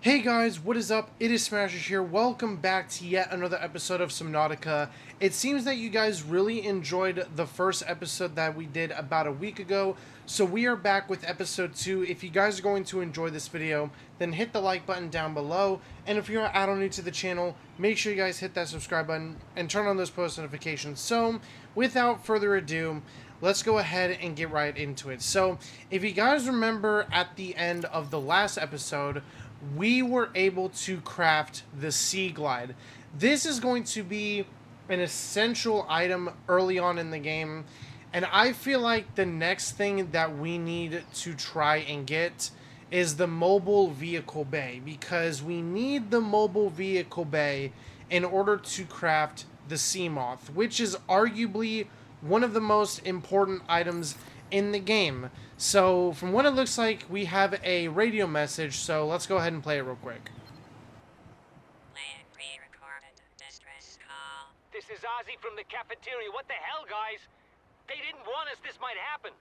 Hey guys, what is up? It is Smashers here. Welcome back to yet another episode of Subnautica. It seems that you guys really enjoyed the first episode that we did about a week ago, so we are back with episode 2. If you guys are going to enjoy this video, then hit the like button down below, and if you're add-on new to the channel, make sure you guys hit that subscribe button and turn on those post notifications. So, without further ado, let's go ahead and get right into it. So, if you guys remember at the end of the last episode, we were able to craft the Sea Glide. This is going to be an essential item early on in the game, and I feel like the next thing that we need to try and get is the mobile vehicle bay, because we need the mobile vehicle bay in order to craft the SEAMOTH, which is arguably one of the most important items in the game. So, from what it looks like, we have a radio message, so let's go ahead and play it real quick. Pre-recorded distress call. This is Ozzy from the cafeteria. What the hell, guys? They didn't warn us this might happen.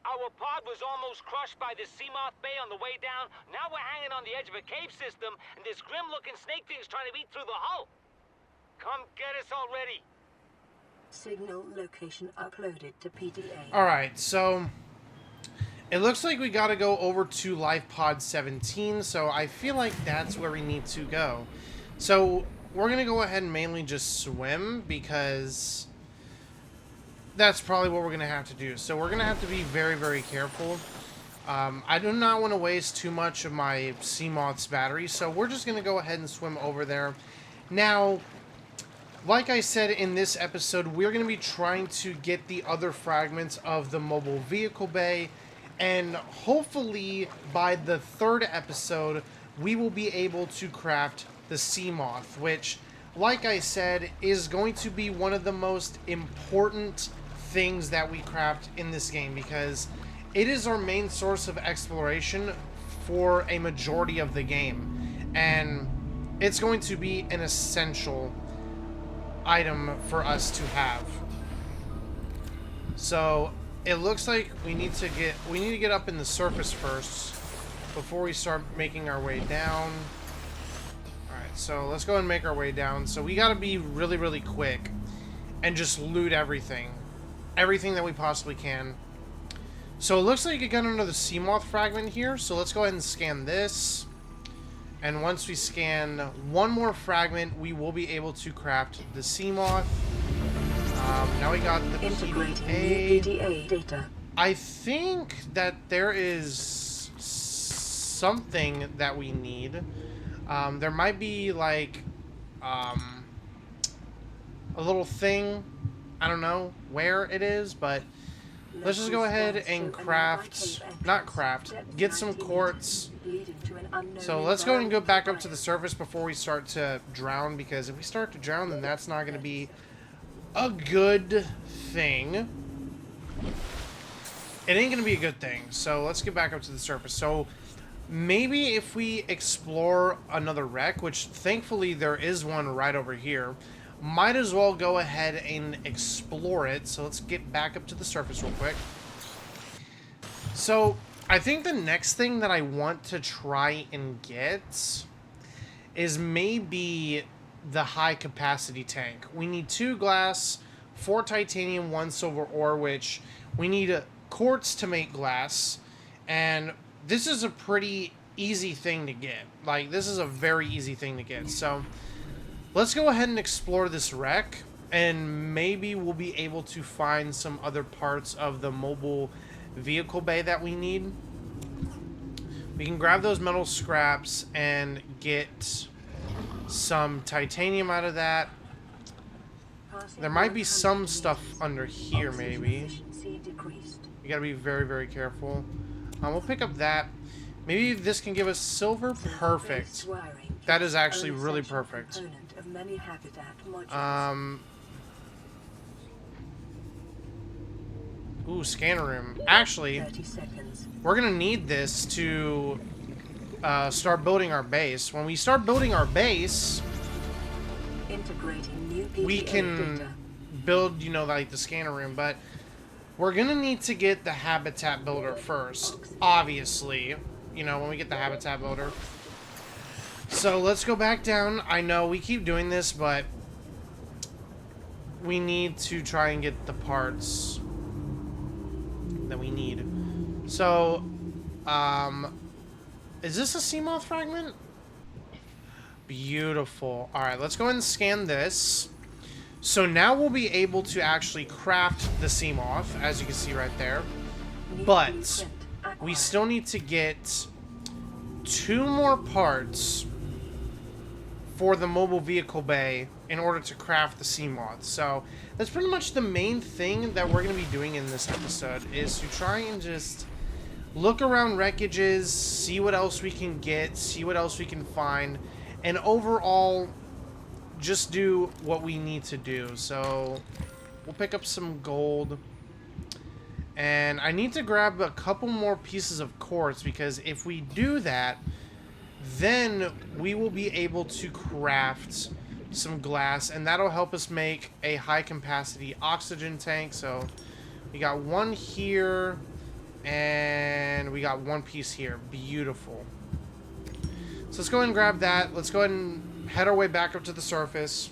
Our pod was almost crushed by the SEAMOTH Bay on the way down. Now we're hanging on the edge of a cave system, and this grim-looking snake thing's trying to eat through the hull. Come get us already. Signal location uploaded to PDA. Alright, so it looks like we gotta go over to Life Pod 17, so I feel like that's where we need to go. So we're gonna go ahead and mainly just swim, because that's probably what we're gonna have to do. So we're gonna have to be very, very careful. I do not want to waste too much of my SEAMOTH's battery, so we're just gonna go ahead and swim over there. Now, like I said in this episode, we're going to be trying to get the other fragments of the mobile vehicle bay, and hopefully by the third episode, we will be able to craft the SEAMOTH, which, like I said, is going to be one of the most important things that we craft in this game, because it is our main source of exploration for a majority of the game, and it's going to be an essential item for us to have. So it looks like we need to get up in the surface first before we start making our way down. Alright, so let's go and make our way down. So we gotta be really, really quick and just loot everything that we possibly can. So it looks like you got another SEAMOTH fragment here, so let's go ahead and scan this. And once we scan one more fragment, we will be able to craft the SEAMOTH. Now we got the PDA data. I think that there is something that we need. There might be like a little thing. I don't know where it is, but let's just go ahead and get some quartz. So let's go and go back up to the surface before we start to drown, because if we start to drown, then that's not going to be a good thing. It ain't going to be a good thing. So let's get back up to the surface. So maybe if we explore another wreck, which thankfully there is one right over here, might as well go ahead and explore it. So let's get back up to the surface real quick. So I think the next thing that I want to try and get is maybe the high capacity tank. We need 2 glass, 4 titanium, 1 silver ore, which we need quartz to make glass. And this is a pretty easy thing to get. Like, this is a very easy thing to get. So let's go ahead and explore this wreck, and maybe we'll be able to find some other parts of the mobile vehicle bay that we need. We can grab those metal scraps and get some titanium out of that. There might be some stuff under here, maybe. You gotta be very, very careful. We'll pick up that. Maybe this can give us silver. Perfect. That is actually really perfect. Ooh, scanner room. Actually, we're gonna need this to start building our base. When we start building our base, we can build, you know, like the scanner room, but we're gonna need to get the habitat builder first, obviously. You know, when we get the habitat builder. So let's go back down. I know we keep doing this, but we need to try and get the parts that we need. So, is this a SEAMOTH fragment? Beautiful. Alright, let's go ahead and scan this. So now we'll be able to actually craft the SEAMOTH, as you can see right there. But we still need to get 2 more parts for the mobile vehicle bay in order to craft the SEAMOTH. So that's pretty much the main thing that we're going to be doing in this episode, is to try and just look around wreckages, see what else we can get, see what else we can find, and overall just do what we need to do. So we'll pick up some gold, and I need to grab a couple more pieces of quartz, because if we do that, then we will be able to craft some glass, and that'll help us make a high capacity oxygen tank. So we got one here, and we got one piece here. Beautiful. So let's go ahead and grab that. Let's go ahead and head our way back up to the surface.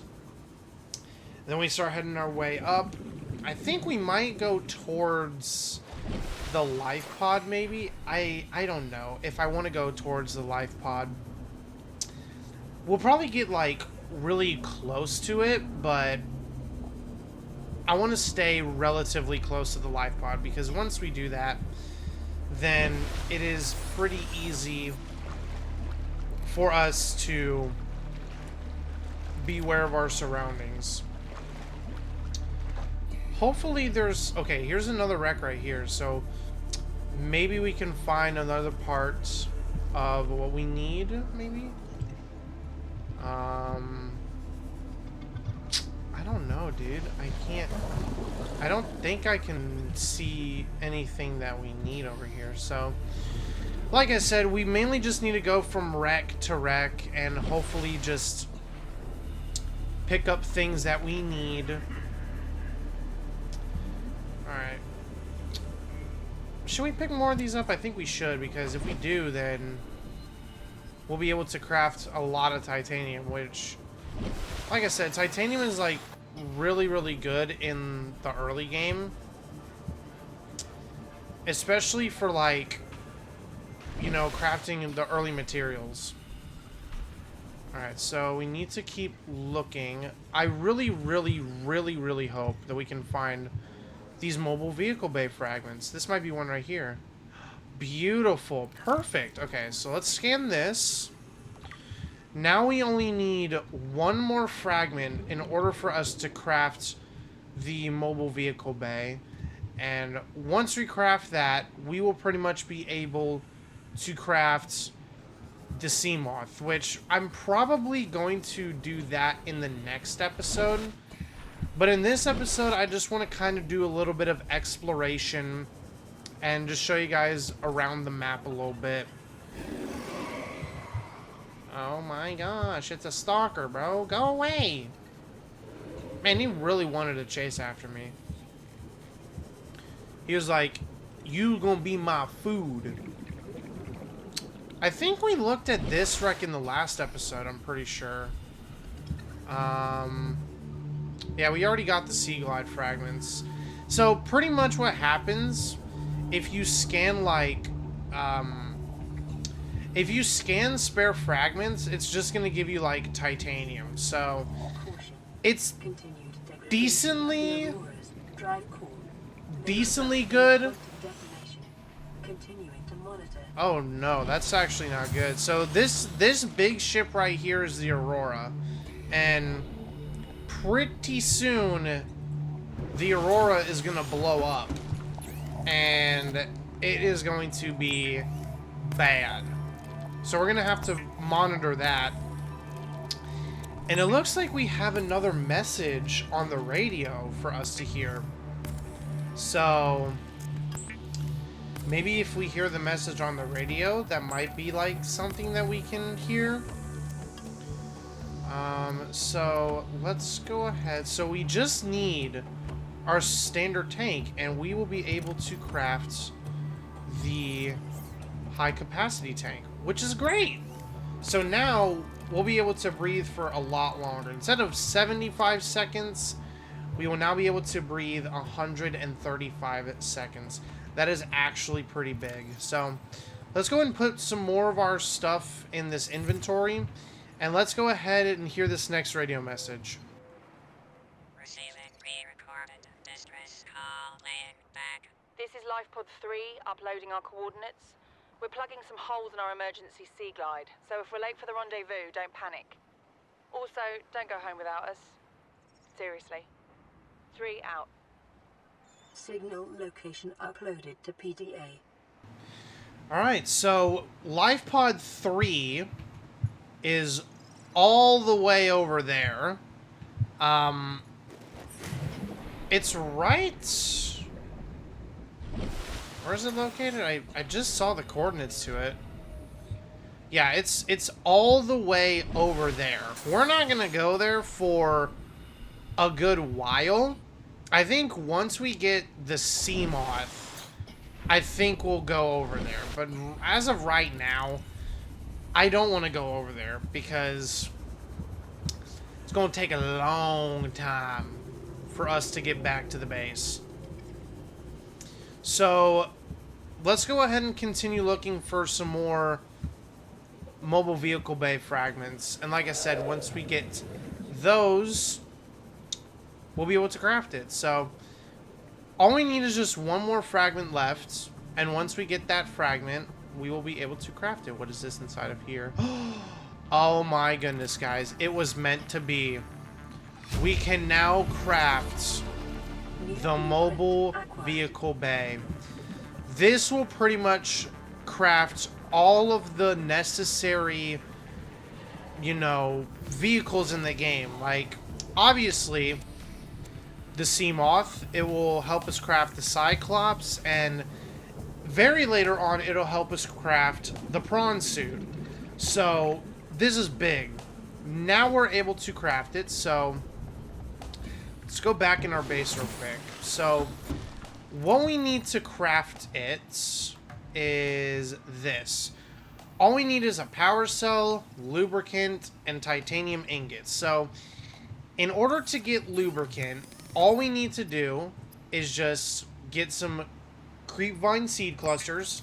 And then we start heading our way up. I think we might go towards the life pod, maybe. I don't know if I want to go towards the life pod. We'll probably get like really close to it, but I want to stay relatively close to the life pod, because once we do that, then it is pretty easy for us to be aware of our surroundings. Hopefully there's... Okay, here's another wreck right here, so maybe we can find another part of what we need, maybe? I don't know, dude. I don't think I can see anything that we need over here, so... Like I said, we mainly just need to go from wreck to wreck and hopefully just pick up things that we need. Alright. Should we pick more of these up? I think we should, because if we do, then we'll be able to craft a lot of titanium, which, like I said, titanium is like really, really good in the early game. Especially for like, you know, crafting the early materials. Alright, so we need to keep looking. I really, really, really, really hope that we can find these mobile vehicle bay fragments. This might be one right here. Beautiful. Perfect. Okay, so let's scan this. Now we only need one more fragment in order for us to craft the mobile vehicle bay. And once we craft that, we will pretty much be able to craft the SEAMOTH, which I'm probably going to do that in the next episode. But in this episode, I just want to kind of do a little bit of exploration and just show you guys around the map a little bit. Oh my gosh, it's a stalker, bro. Go away. Man, he really wanted to chase after me. He was like, you gonna be my food. I think we looked at this wreck in the last episode, I'm pretty sure. Yeah, we already got the Sea Glide fragments. So, pretty much what happens, if you scan, like, if you scan spare fragments, it's just gonna give you, like, titanium. So, it's decently good. Oh no, that's actually not good. So this big ship right here is the Aurora, and pretty soon the Aurora is gonna blow up, and it is going to be bad. So we're gonna have to monitor that. And it looks like we have another message on the radio for us to hear. So maybe if we hear the message on the radio, that might be like something that we can hear. So let's go ahead. So we just need our standard tank, and we will be able to craft the high capacity tank, which is great. So now we'll be able to breathe for a lot longer. Instead of 75 seconds, we will now be able to breathe 135 seconds. That is actually pretty big. So let's go ahead and put some more of our stuff in this inventory. And let's go ahead and hear this next radio message. Receiving pre-recorded distress call laying back. This is LifePod 3, uploading our coordinates. We're plugging some holes in our emergency sea glide, so if we're late for the rendezvous, don't panic. Also, don't go home without us. Seriously. 3 out. Signal location uploaded to PDA. Alright, so LifePod 3 is all the way over there. It's right... Where is it located? I just saw the coordinates to it. Yeah, it's all the way over there. We're not gonna go there for a good while. I think once we get the SEAMOTH, I think we'll go over there. But as of right now, I don't want to go over there because it's going to take a long time for us to get back to the base. So let's go ahead and continue looking for some more mobile vehicle bay fragments. And like I said, once we get those, we'll be able to craft it. So all we need is just one more fragment left. And once we get that fragment, we will be able to craft it. What is this inside of here? Oh my goodness, guys. It was meant to be. We can now craft the mobile vehicle bay. This will pretty much craft all of the necessary, you know, vehicles in the game. Like, obviously, the SEAMOTH, it will help us craft the Cyclops, and very later on, it'll help us craft the prawn suit. So, this is big. Now we're able to craft it, so let's go back in our base real quick. So, what we need to craft it is this. All we need is a power cell, lubricant, and titanium ingots. So, in order to get lubricant, all we need to do is just get some creepvine seed clusters,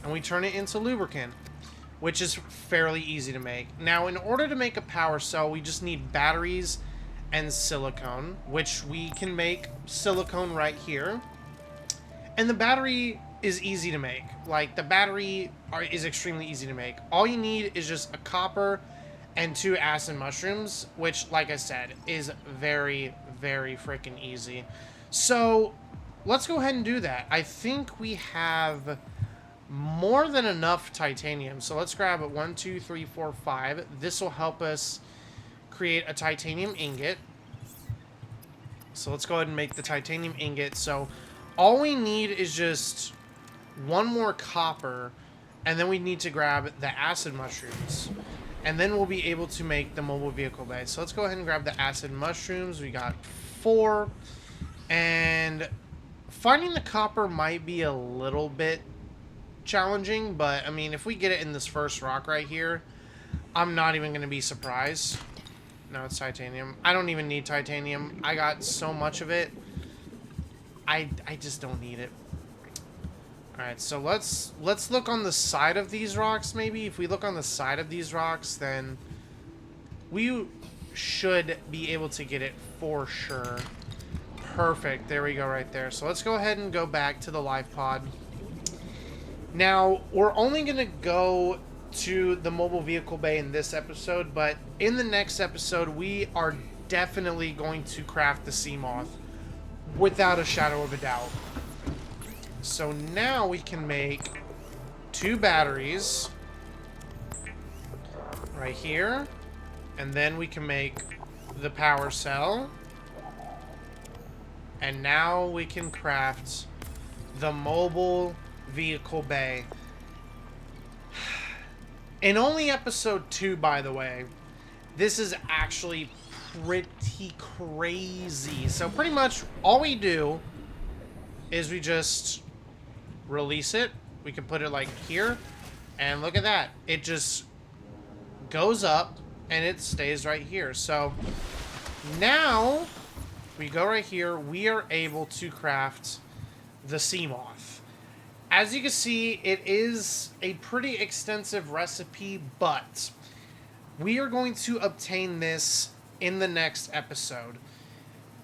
and we turn it into lubricant, which is fairly easy to make. Now, in order to make a power cell, we just need batteries and silicone, which we can make silicone right here. And the battery is easy to make. Like, the battery is extremely easy to make. All you need is just a copper and 2 acid mushrooms, which, like I said, is very, very freaking easy. So, let's go ahead and do that. I think we have more than enough titanium. So, let's grab it. 1, 2, 3, 4, 5. This will help us create a titanium ingot. So, let's go ahead and make the titanium ingot. So, all we need is just one more copper, and then we need to grab the acid mushrooms. And then we'll be able to make the mobile vehicle bay. So let's go ahead and grab the acid mushrooms. We got 4. And finding the copper might be a little bit challenging, but I mean, if we get it in this first rock right here, I'm not even going to be surprised. No, it's titanium. I don't even need titanium. I got so much of it. I just don't need it. Alright, so let's look on the side of these rocks, maybe. If we look on the side of these rocks, then we should be able to get it for sure. Perfect. There we go right there. So let's go ahead and go back to the life pod. Now, we're only going to go to the mobile vehicle bay in this episode, but in the next episode, we are definitely going to craft the SEAMOTH without a shadow of a doubt. So now we can make 2 batteries right here, and then we can make the power cell, and now we can craft the mobile vehicle bay. In only episode 2, by the way, this is actually pretty crazy. So pretty much all we do is we just release it. We can put it like here, and look at that. It just goes up, and it stays right here. So now we go right here. We are able to craft the SEAMOTH. As you can see, it is a pretty extensive recipe, but we are going to obtain this in the next episode.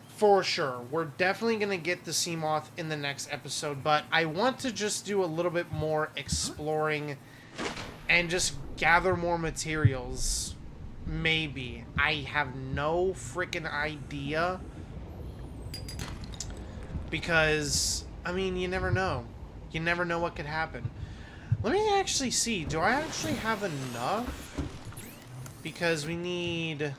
For sure. We're definitely going to get the SEAMOTH in the next episode, but I want to just do a little bit more exploring and just gather more materials. Maybe. I have no freaking idea. Because, I mean, you never know. You never know what could happen. Let me actually see. Do I actually have enough? Because we need...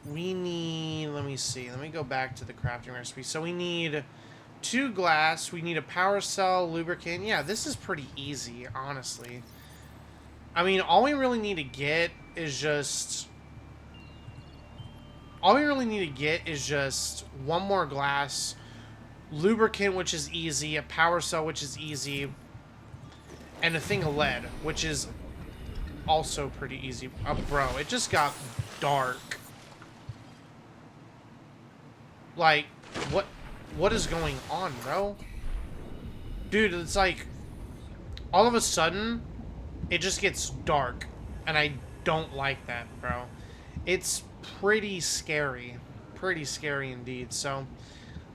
let me see. Let me go back to the crafting recipe. So we need 2 glass. We need a power cell, lubricant. Yeah, this is pretty easy, honestly. I mean, all we really need to get is just... All we really need to get is just 1 more glass, lubricant, which is easy, a power cell, which is easy, and a thing of lead, which is also pretty easy. Bro, it just got dark. Like, what is going on, bro? Dude, it's like, all of a sudden, it just gets dark, and I don't like that, bro. It's pretty scary. Pretty scary indeed. So,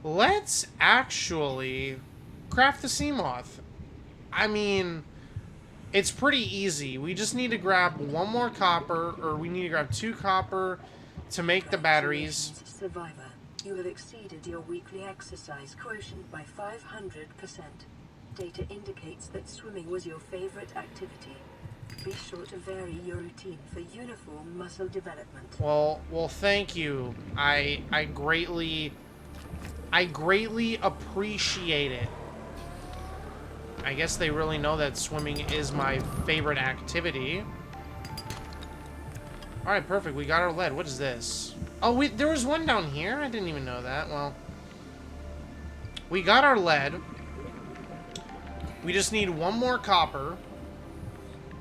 let's actually craft the SEAMOTH. I mean, it's pretty easy. We just need to grab 1 more copper, or we need to grab 2 copper to make the batteries. Survivor, you have exceeded your weekly exercise quotient by 500%. Data indicates that swimming was your favorite activity. Be sure to vary your routine for uniform muscle development. Well, thank you. I greatly appreciate it. I guess they really know that swimming is my favorite activity. All right, perfect. We got our lead. What is this? Oh, there was one down here? I didn't even know that. Well, we got our lead. We just need 1 more copper.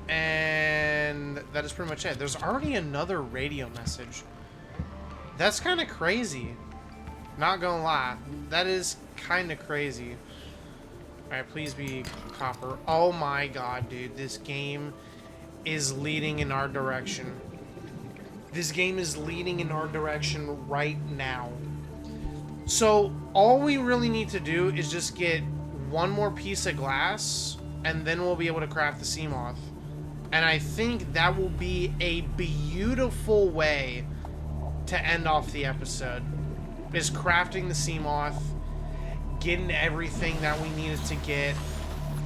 And that is pretty much it. There's already another radio message. That's kind of crazy. Not gonna lie. That is kind of crazy. Alright, please be copper. Oh my god, dude. This game is leading in our direction. This game is leading in our direction right now. So, all we really need to do is just get 1 more piece of glass, and then we'll be able to craft the SEAMOTH. And I think that will be a beautiful way to end off the episode. Is crafting the SEAMOTH, getting everything that we needed to get,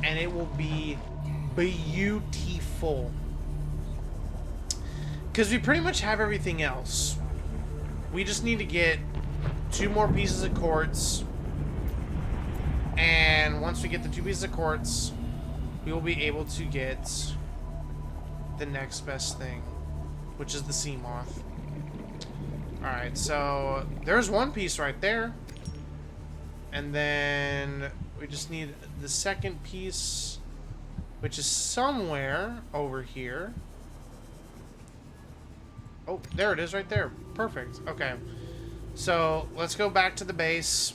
and it will be beautiful. Because we pretty much have everything else. We just need to get 2 more pieces of quartz. And once we get the 2 pieces of quartz, we will be able to get the next best thing, which is the SEAMOTH. Alright, so there's 1 piece right there. And then we just need the 2nd piece, which is somewhere over here. Oh, there it is right there. Perfect. Okay. So, let's go back to the base.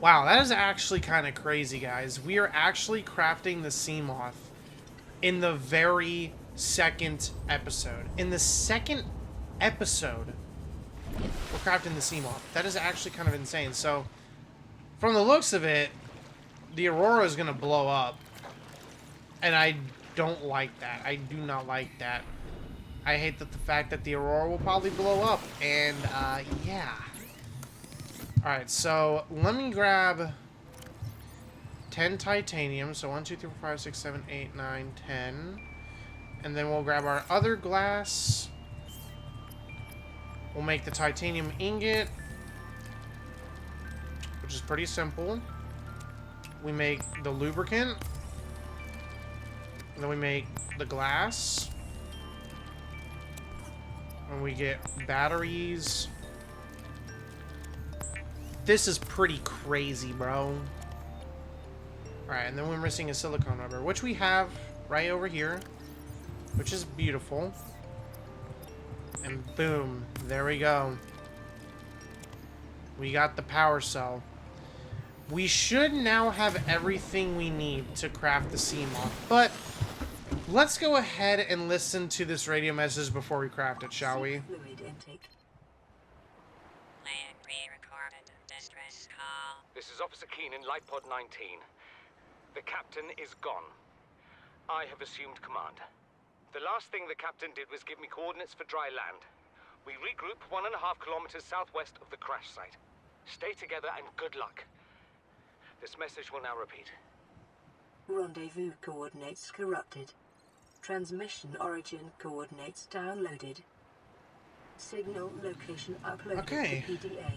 Wow, that is actually kind of crazy, guys. We are actually crafting the SEAMOTH in the very 2nd episode. In the 2nd episode, we're crafting the SEAMOTH. That is actually kind of insane. So, from the looks of it, the Aurora is going to blow up. And I don't like that. I do not like that. I hate that the fact that the Aurora will probably blow up. And, yeah. Alright, so let me grab 10 titanium. So 1, 2, 3, 4, 5, 6, 7, 8, 9, 10. And then we'll grab our other glass. We'll make the titanium ingot, which is pretty simple. We make the lubricant. And then we make the glass. And we get batteries. This is pretty crazy, bro. Alright, and then we're missing a silicone rubber, which we have right over here. which is beautiful. And boom, there we go. We got the power cell. We should now have everything we need to craft the SEAMOTH, but let's go ahead and listen to this radio message before we craft it, shall we? Fluid intake. Plan pre-recorded distress call. This is Officer Keenan, Light Pod 19. The captain is gone. I have assumed command. The last thing the captain did was give me coordinates for dry land. We regroup 1.5 kilometers southwest of the crash site. Stay together and good luck. This message will now repeat. Rendezvous coordinates corrupted. Transmission origin coordinates downloaded. Signal location uploaded Okay. to PDA.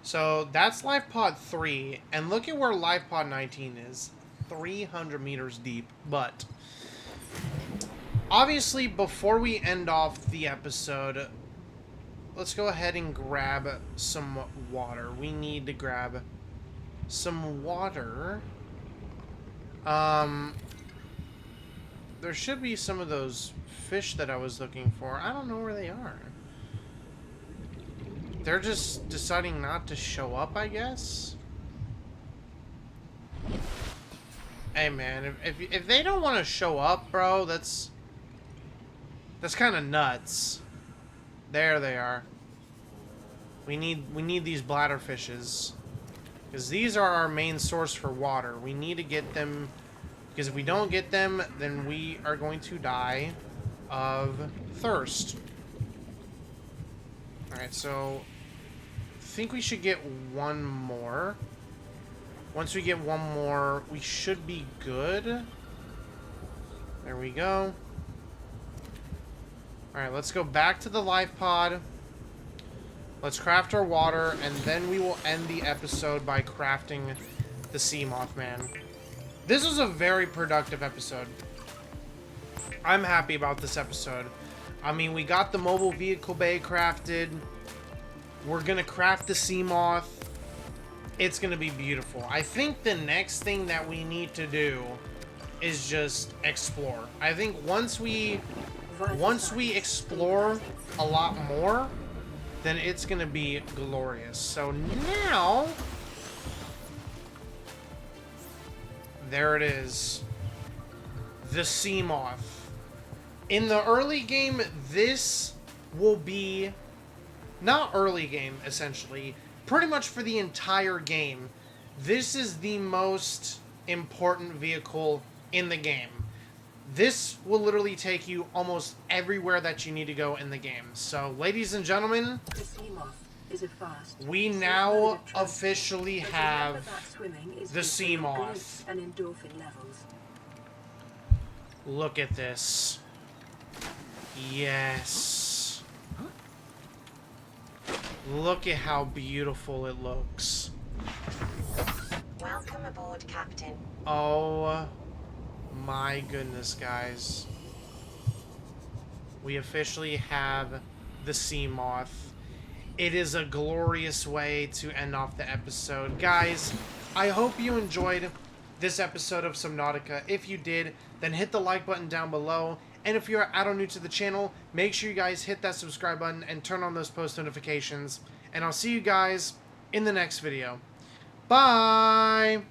So that's Life Pod 3, and look at where Life Pod 19 is. 300 meters deep. But obviously, before we end off the episode, let's go ahead and grab some water. We need to grab some water. There should be some of those fish that I was looking for. I don't know where they are. They're just deciding not to show up, I guess. Hey man, if they don't want to show up, bro, that's kind of nuts. There they are. We need these bladder fishes, because these are our main source for water. We need to get them, because if we don't get them, then we are going to die of thirst. Alright, so I think we should get one more. Once we get one more, we should be good. There we go. Alright, let's go back to the life pod. Let's craft our water, and then we will end the episode by crafting the SEAMOTH, man. This was a very productive episode. I'm happy about this episode. I mean, we got the mobile vehicle bay crafted. We're gonna craft the SEAMOTH. It's gonna be beautiful. I think the next thing that we need to do is just explore. I think once we explore a lot more, then it's gonna be glorious. So now, there it is, the SEAMOTH. In the early game, this will be, not early game, essentially, pretty much for the entire game, this is the most important vehicle in the game. This will literally take you almost everywhere that you need to go in the game. So, ladies and gentlemen, The SEAMOTH is a fast, we safe now mode of transport. officially But have remember that swimming is the good for your SEAMOTH. glutes and endorphin levels. Look at this. Yes. Look at how beautiful it looks. Welcome aboard, Captain. Oh my goodness, guys. We officially have the SEAMOTH. It is a glorious way to end off the episode. Guys, I hope you enjoyed this episode of Subnautica. If you did, then hit the like button down below. And if you're add-on new to the channel, make sure you guys hit that subscribe button and turn on those post notifications. And I'll see you guys in the next video. Bye!